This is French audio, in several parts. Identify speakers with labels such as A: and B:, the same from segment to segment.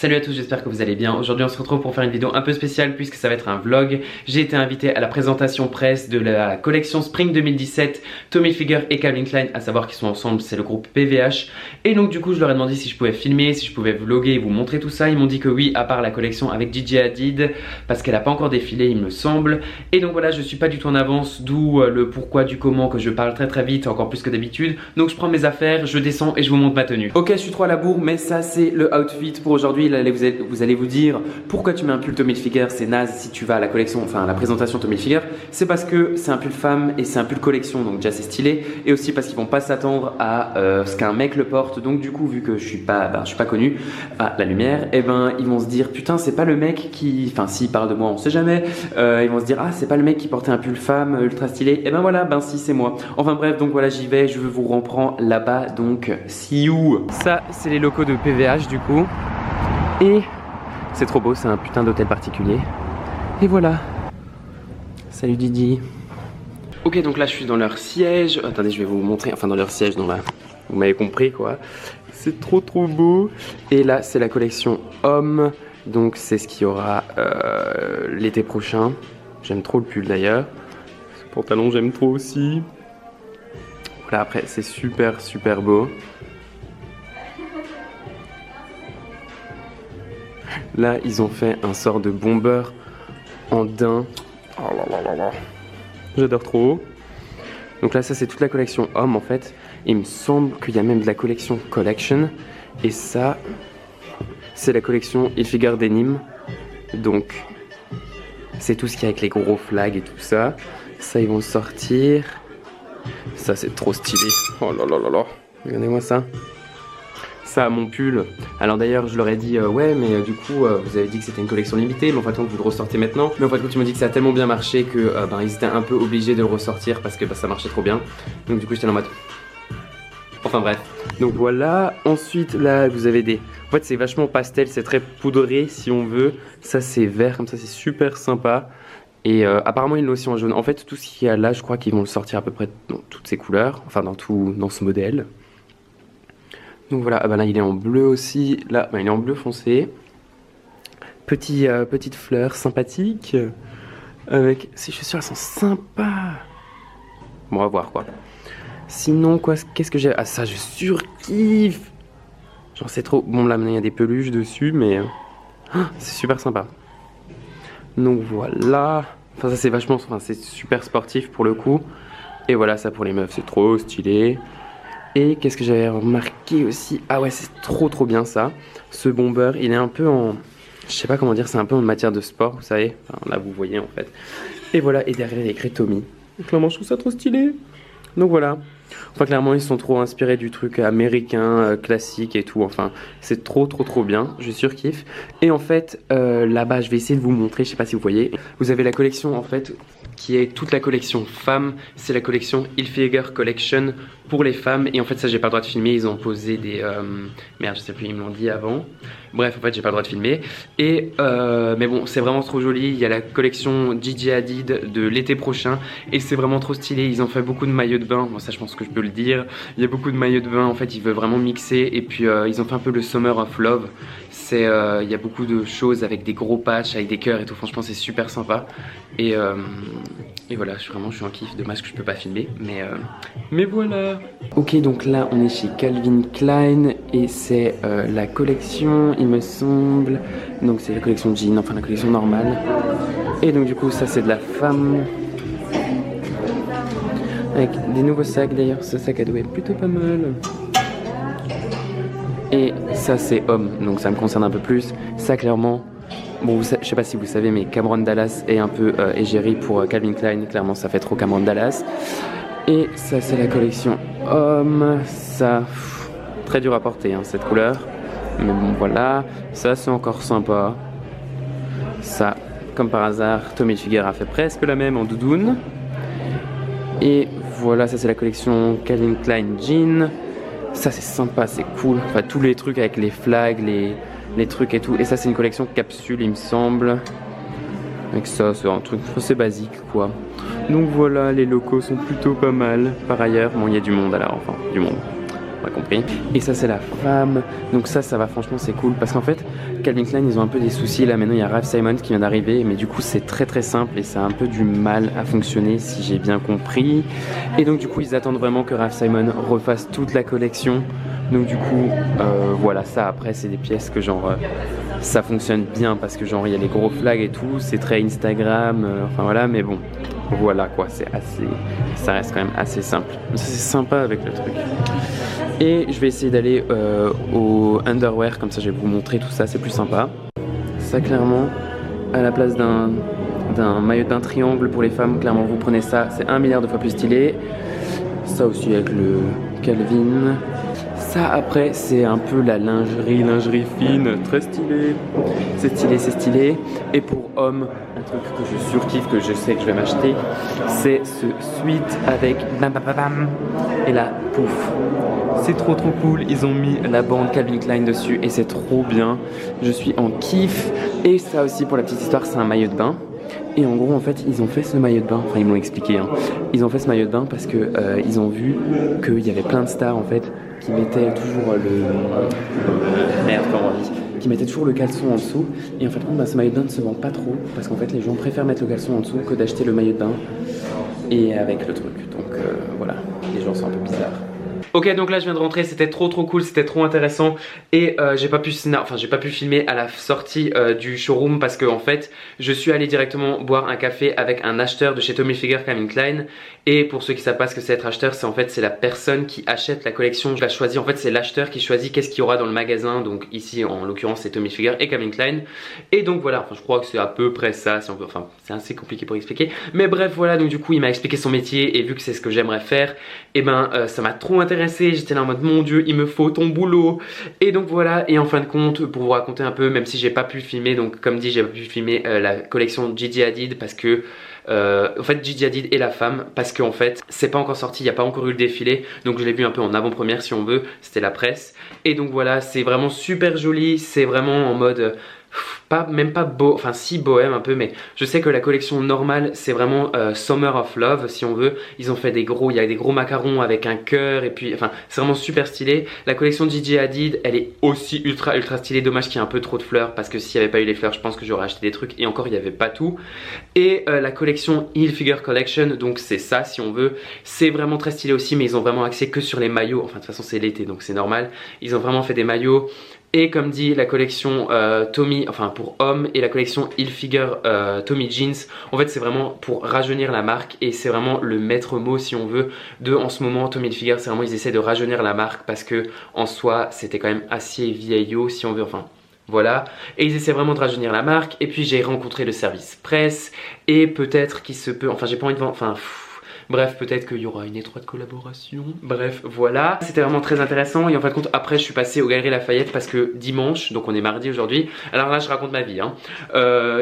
A: Salut à tous, j'espère que vous allez bien. Aujourd'hui on se retrouve pour faire une vidéo un peu spéciale puisque ça va être un vlog. J'ai été invité à la présentation presse de la collection Spring 2017 Tommy Hilfiger et Calvin Klein, à savoir qu'ils sont ensemble, c'est le groupe PVH. Et donc du coup je leur ai demandé si je pouvais filmer, si je pouvais vlogger et vous montrer tout ça. Ils m'ont dit que oui, à part la collection avec Gigi Hadid, parce qu'elle n'a pas encore défilé il me semble. Et donc voilà, je suis pas du tout en avance, d'où le pourquoi du comment que je parle très vite, encore plus que d'habitude. Donc je prends mes affaires, je descends et je vous montre ma tenue. Ok, je suis trop à la bourre, mais ça c'est le outfit pour aujourd'hui. Là, vous allez vous dire pourquoi tu mets un pull Tommy Hilfiger, c'est naze si tu vas à la collection, enfin à la présentation Tommy Hilfiger. C'est parce que c'est un pull femme et c'est un pull collection, donc déjà c'est stylé. Et aussi parce qu'ils vont pas s'attendre à ce qu'un mec le porte. Donc du coup, vu que je suis pas connu à la lumière, et ben ils vont se dire putain c'est pas le mec qui, enfin s'ils parlent de moi on sait jamais, ils vont se dire ah c'est pas le mec qui portait un pull femme ultra stylé. Et ben voilà, ben si c'est moi. Enfin bref, donc voilà j'y vais, je vous reprends là-bas, donc see you. Ça c'est les locaux de PVH du coup. Et c'est trop beau, c'est un putain d'hôtel particulier. Et voilà. Salut Didi. Ok, donc là je suis dans leur siège. Attendez, je vais vous montrer. Enfin dans leur siège, dans la... Vous m'avez compris quoi. C'est trop beau. Et là c'est la collection homme. Donc c'est ce qu'il y aura l'été prochain. J'aime trop le pull d'ailleurs. Ce pantalon j'aime trop aussi. Voilà, après c'est super beau. Là, ils ont fait un sort de bomber en daim. Oh là là là là. J'adore trop. Donc là, ça c'est toute la collection homme en fait. Il me semble qu'il y a même de la collection collection. Et ça, c'est la collection Hilfiger Denim. Donc, c'est tout ce qu'il y a avec les gros flags et tout ça. Ça, ils vont le sortir. Ça, c'est trop stylé. Oh là là là là. Regardez-moi ça. Ça, mon pull. Alors d'ailleurs je leur ai dit ouais mais du coup vous avez dit que c'était une collection limitée, mais en fait vous le ressortez maintenant. Mais en fait tu m'as dit que ça a tellement bien marché que ils étaient un peu obligés de le ressortir parce que ça marchait trop bien. Donc du coup j'étais en mode... Enfin bref. Donc voilà. Ensuite là vous avez des... En fait c'est vachement pastel, c'est très poudré si on veut. Ça c'est vert comme ça, c'est super sympa. Et apparemment ils l'ont aussi en jaune. En fait tout ce qu'il y a là je crois qu'ils vont le sortir à peu près dans toutes ces couleurs. Enfin dans ce modèle. Donc voilà, ah bah là il est en bleu aussi, là bah il est en bleu foncé. Petite fleur sympathique. Avec ces chaussures, elles sont sympas. Bon, on va voir quoi. Sinon quoi, qu'est-ce que j'ai? Ah ça je surkiffe. Genre c'est trop... Bon là maintenant il y a des peluches dessus mais... c'est super sympa. Donc voilà. Enfin ça c'est vachement... Enfin c'est super sportif pour le coup. Et voilà ça pour les meufs, c'est trop stylé. Et qu'est-ce que j'avais remarqué aussi? Ah ouais, c'est trop bien ça. Ce bomber, il est un peu en... Je sais pas comment dire, c'est un peu en matière de sport, vous savez. Enfin, là, vous voyez en fait. Et voilà, et derrière, il y a écrit Tommy. Donc clairement, je trouve ça trop stylé. Donc voilà. Enfin, clairement, ils sont trop inspirés du truc américain, classique et tout. Enfin, c'est trop bien. Je surkiffe. Et en fait, là-bas, je vais essayer de vous montrer. Je sais pas si vous voyez. Vous avez la collection en fait... qui est toute la collection femmes, c'est la collection Hilfiger Collection pour les femmes. Et en fait ça j'ai pas le droit de filmer, ils ont posé des... Merde je sais plus, ils me l'ont dit avant. Bref en fait j'ai pas le droit de filmer. Et mais bon c'est vraiment trop joli. Il y a la collection Gigi Hadid de l'été prochain. Et c'est vraiment trop stylé, ils ont fait beaucoup de maillots de bain. Bon ça je pense que je peux le dire. Il y a beaucoup de maillots de bain, en fait ils veulent vraiment mixer. Et puis ils ont fait un peu le Summer of Love. C'est il y a beaucoup de choses avec des gros patchs, avec des cœurs et tout. Franchement c'est super sympa. Et voilà, je suis en kiff. Dommage que je peux pas filmer, mais voilà. Ok, donc là on est chez Calvin Klein et c'est la collection, il me semble. Donc c'est la collection jean, enfin la collection normale. Et donc du coup ça c'est de la femme. Avec des nouveaux sacs d'ailleurs, ce sac à dos est plutôt pas mal. Et ça c'est homme, donc ça me concerne un peu plus. Ça clairement... Bon, je sais pas si vous savez, mais Cameron Dallas est un peu égérie pour Calvin Klein. Clairement, ça fait trop Cameron Dallas. Et ça, c'est la collection homme. Ça, très dur à porter, hein, cette couleur. Mais bon, voilà. Ça, c'est encore sympa. Ça, comme par hasard, Tommy Hilfiger a fait presque la même en doudoune. Et voilà, ça, c'est la collection Calvin Klein Jean. Ça, c'est sympa, c'est cool. Enfin, tous les trucs avec les flags, les trucs et tout. Et ça c'est une collection capsule il me semble. Avec ça c'est un truc assez basique quoi. Donc voilà, les locaux sont plutôt pas mal. Par ailleurs, bon il y a du monde alors, enfin du monde. On va compris. Et ça c'est la femme, donc ça va, franchement c'est cool parce qu'en fait Calvin Klein ils ont un peu des soucis là, maintenant il y a Raf Simons qui vient d'arriver, mais du coup c'est très très simple et ça a un peu du mal à fonctionner si j'ai bien compris. Et donc du coup ils attendent vraiment que Raf Simons refasse toute la collection. Donc du coup voilà, ça après c'est des pièces que genre ça fonctionne bien parce que genre il y a les gros flags et tout, c'est très Instagram, enfin voilà, mais bon voilà quoi, c'est assez, ça reste quand même assez simple. Ça c'est sympa avec le truc. Et je vais essayer d'aller au underwear, comme ça je vais vous montrer tout ça, c'est plus sympa. Ça clairement, à la place d'un maillot d'un triangle pour les femmes, clairement vous prenez ça, c'est 1 milliard de fois plus stylé. Ça aussi avec le Calvin. Ça après c'est un peu la lingerie fine, très stylé. C'est stylé, c'est stylé. Et pour hommes, un truc que je surkiffe, que je sais que je vais m'acheter, c'est ce sweat avec bam bam bam bam. Et là, pouf. C'est trop cool, ils ont mis la bande Calvin Klein dessus et c'est trop bien. Je suis en kiff. Et ça aussi pour la petite histoire, c'est un maillot de bain. Et en gros en fait ils ont fait ce maillot de bain, enfin ils m'ont expliqué hein. Ils ont fait ce maillot de bain parce que ils ont vu qu'il y avait plein de stars en fait qui mettaient toujours qui mettaient toujours le caleçon en dessous. Et en fait ce maillot de bain ne se vend pas trop parce qu'en fait les gens préfèrent mettre le caleçon en dessous que d'acheter le maillot de bain et avec le truc. Donc voilà, les gens sont un peu bizarres. Ok, donc là je viens de rentrer, c'était trop cool, c'était trop intéressant et j'ai pas pu filmer à la sortie du showroom parce que en fait je suis allé directement boire un café avec un acheteur de chez Tommy Hilfiger Calvin Klein. Et pour ceux qui savent pas ce que c'est être acheteur, c'est en fait c'est la personne qui achète la collection. Je la choisis, en fait c'est l'acheteur qui choisit qu'est-ce qu'il y aura dans le magasin. Donc ici en l'occurrence c'est Tommy Hilfiger et Calvin Klein. Et donc voilà, enfin, je crois que c'est à peu près ça si on veut, enfin c'est assez compliqué pour expliquer. Mais bref voilà, donc du coup il m'a expliqué son métier et vu que c'est ce que j'aimerais faire, et ben ça m'a trop intéressé. J'étais là en mode mon dieu il me faut ton boulot. Et donc voilà, et en fin de compte pour vous raconter un peu, même si j'ai pas pu filmer, donc comme dit j'ai pas pu filmer la collection Gigi Hadid parce que en fait Gigi Hadid et la femme, parce qu'en fait c'est pas encore sorti, il n'y a pas encore eu le défilé, donc je l'ai vu un peu en avant-première si on veut, c'était la presse. Et donc voilà, c'est vraiment super joli, c'est vraiment en mode même pas beau, enfin si bohème un peu, mais je sais que la collection normale c'est vraiment Summer of Love si on veut. Ils ont fait des gros, il y a des gros macarons avec un cœur et puis enfin c'est vraiment super stylé. La collection de Gigi Hadid elle est aussi ultra stylée, dommage qu'il y ait un peu trop de fleurs parce que s'il n'y avait pas eu les fleurs je pense que j'aurais acheté des trucs et encore il n'y avait pas tout. Et la collection Hilfiger Collection, donc c'est ça si on veut, c'est vraiment très stylé aussi, mais ils ont vraiment axé que sur les maillots, enfin de toute façon c'est l'été donc c'est normal. Ils ont vraiment fait des maillots. Et comme dit la collection Tommy, enfin pour hommes, et la collection Hilfiger Tommy Jeans, en fait c'est vraiment pour rajeunir la marque et c'est vraiment le maître mot si on veut de en ce moment Tommy Hilfiger. C'est vraiment ils essaient de rajeunir la marque parce que en soi c'était quand même assez vieillot si on veut, enfin voilà. Et ils essaient vraiment de rajeunir la marque. Et puis j'ai rencontré le service presse et peut-être qu'il se peut, enfin j'ai pas envie de vendre, enfin bref, peut-être qu'il y aura une étroite collaboration. Bref, voilà. C'était vraiment très intéressant. Et en fin de compte, après, je suis passé aux Galeries Lafayette parce que dimanche, donc on est mardi aujourd'hui. Alors là, je raconte ma vie. Hein.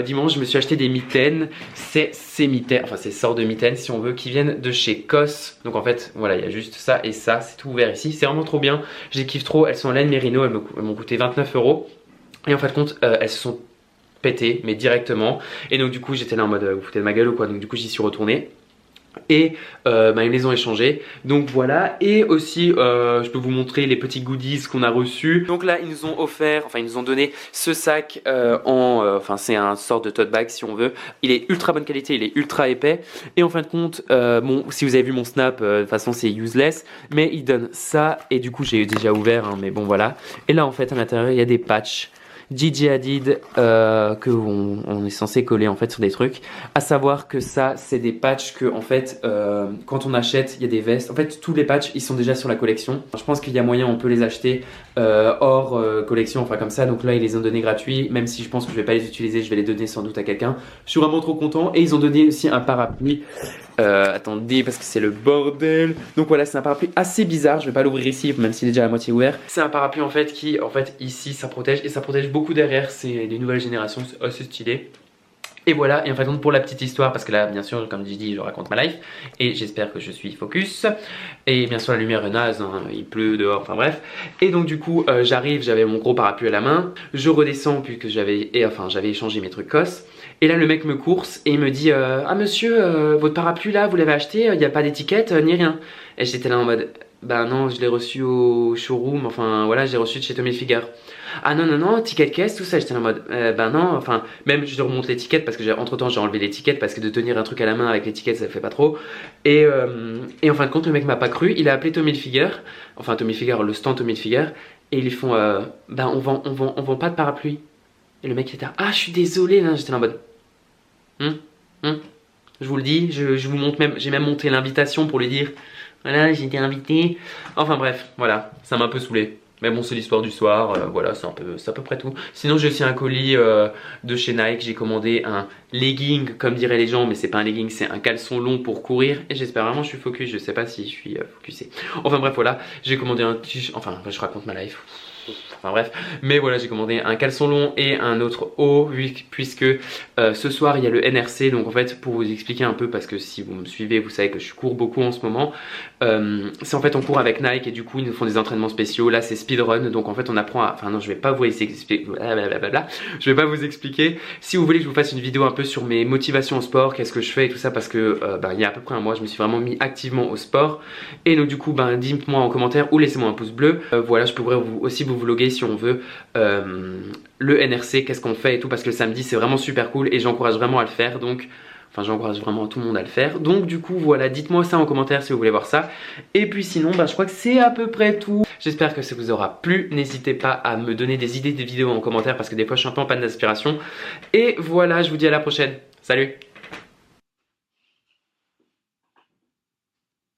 A: Dimanche, je me suis acheté des mitaines. C'est ces mitaines, enfin ces sortes de mitaines, si on veut, qui viennent de chez COS. Donc en fait, voilà, il y a juste ça et ça. C'est tout ouvert ici. C'est vraiment trop bien. Je les kiffe trop. Elles sont en laine mérino. Elles m'ont coûté 29 €. Et en fin de compte, elles se sont pétées, mais directement. Et donc du coup, j'étais là en mode, vous foutez de ma gueule ou quoi. Donc du coup, j'y suis retourné. Et ils les ont échangés. Donc voilà. Et aussi je peux vous montrer les petits goodies qu'on a reçus. Donc là ils nous ont offert, enfin ils nous ont donné ce sac enfin c'est un sort de tote bag si on veut. Il est ultra bonne qualité, il est ultra épais. Et en fin de compte bon si vous avez vu mon snap de toute façon c'est useless. Mais il donne ça. Et du coup j'ai déjà ouvert hein, mais bon voilà. Et là en fait à l'intérieur il y a des patchs Gigi Hadid que on est censé coller en fait sur des trucs. À savoir que ça c'est des patchs que en fait quand on achète il y a des vestes. En fait tous les patchs ils sont déjà sur la collection. Je pense qu'il y a moyen on peut les acheter hors collection, enfin comme ça. Donc là ils les ont donnés gratuits. Même si je pense que je vais pas les utiliser, je vais les donner sans doute à quelqu'un. Je suis vraiment trop content. Et ils ont donné aussi un parapluie. Attendez parce que c'est le bordel. Donc voilà c'est un parapluie assez bizarre. Je vais pas l'ouvrir ici même s'il est déjà à moitié ouvert. C'est un parapluie en fait qui en fait ici ça protège et ça protège beaucoup derrière. C'est des nouvelles générations, c'est assez stylé. Et voilà, et en fait pour la petite histoire, parce que là bien sûr comme je dis je raconte ma life et j'espère que je suis focus. Et bien sûr la lumière est naze, hein, il pleut dehors, enfin bref. Et donc du coup j'arrive, j'avais mon gros parapluie à la main. Je redescends puisque j'avais échangé mes trucs COS. Et là le mec me course et il me dit ah monsieur votre parapluie là vous l'avez acheté, il n'y a pas d'étiquette ni rien. Et j'étais là en mode Bah non, je l'ai reçu au showroom, enfin voilà, j'ai reçu de chez Tommy Hilfiger. Ah non, non, non, ticket de caisse, tout ça, j'étais en mode, bah non, enfin, même je remonte l'étiquette parce que entre temps j'ai enlevé l'étiquette parce que de tenir un truc à la main avec l'étiquette ça le fait pas trop. Et en fin de compte, le mec m'a pas cru, il a appelé Tommy Hilfiger, enfin Tommy Hilfiger, le stand Tommy Hilfiger, et ils lui font, bah on vend pas de parapluie. Et le mec il était, ah je suis désolé, là, j'étais en mode, hum, hum. Je vous le dis, je vous montre même, j'ai même monté l'invitation pour lui dire, voilà, j'ai été invité. Enfin bref, voilà, ça m'a un peu saoulé. Mais bon, c'est l'histoire du soir, voilà, c'est à peu près tout. Sinon, j'ai aussi un colis de chez Nike. J'ai commandé un legging, comme diraient les gens, mais c'est pas un legging, c'est un caleçon long pour courir. Et j'espère vraiment que je suis focus, je sais pas si je suis focusé. Enfin bref, voilà, j'ai commandé un t-shirt, enfin, je raconte ma life. Enfin bref, mais voilà, j'ai commandé un caleçon long et un autre haut puisque ce soir il y a le NRC. Donc en fait, pour vous expliquer un peu, parce que si vous me suivez, vous savez que je cours beaucoup en ce moment. C'est en fait on court avec Nike et du coup ils nous font des entraînements spéciaux. Là c'est speedrun, donc en fait on apprend à... Enfin non, je vais pas vous expliquer, je vais pas vous expliquer. Si vous voulez que je vous fasse une vidéo un peu sur mes motivations au sport, qu'est-ce que je fais et tout ça, parce que il y a à peu près un mois je me suis vraiment mis activement au sport. Et donc du coup dites-moi en commentaire ou laissez-moi un pouce bleu. Voilà, je pourrais aussi vous vlogger si on veut le NRC, qu'est-ce qu'on fait et tout, parce que le samedi c'est vraiment super cool et j'encourage vraiment à le faire. Donc enfin, j'encourage vraiment tout le monde à le faire. Donc du coup, voilà, dites-moi ça en commentaire si vous voulez voir ça. Et puis sinon, bah, je crois que c'est à peu près tout. J'espère que ça vous aura plu. N'hésitez pas à me donner des idées de vidéos en commentaire parce que des fois, je suis un peu en panne d'inspiration. Et voilà, je vous dis à la prochaine. Salut!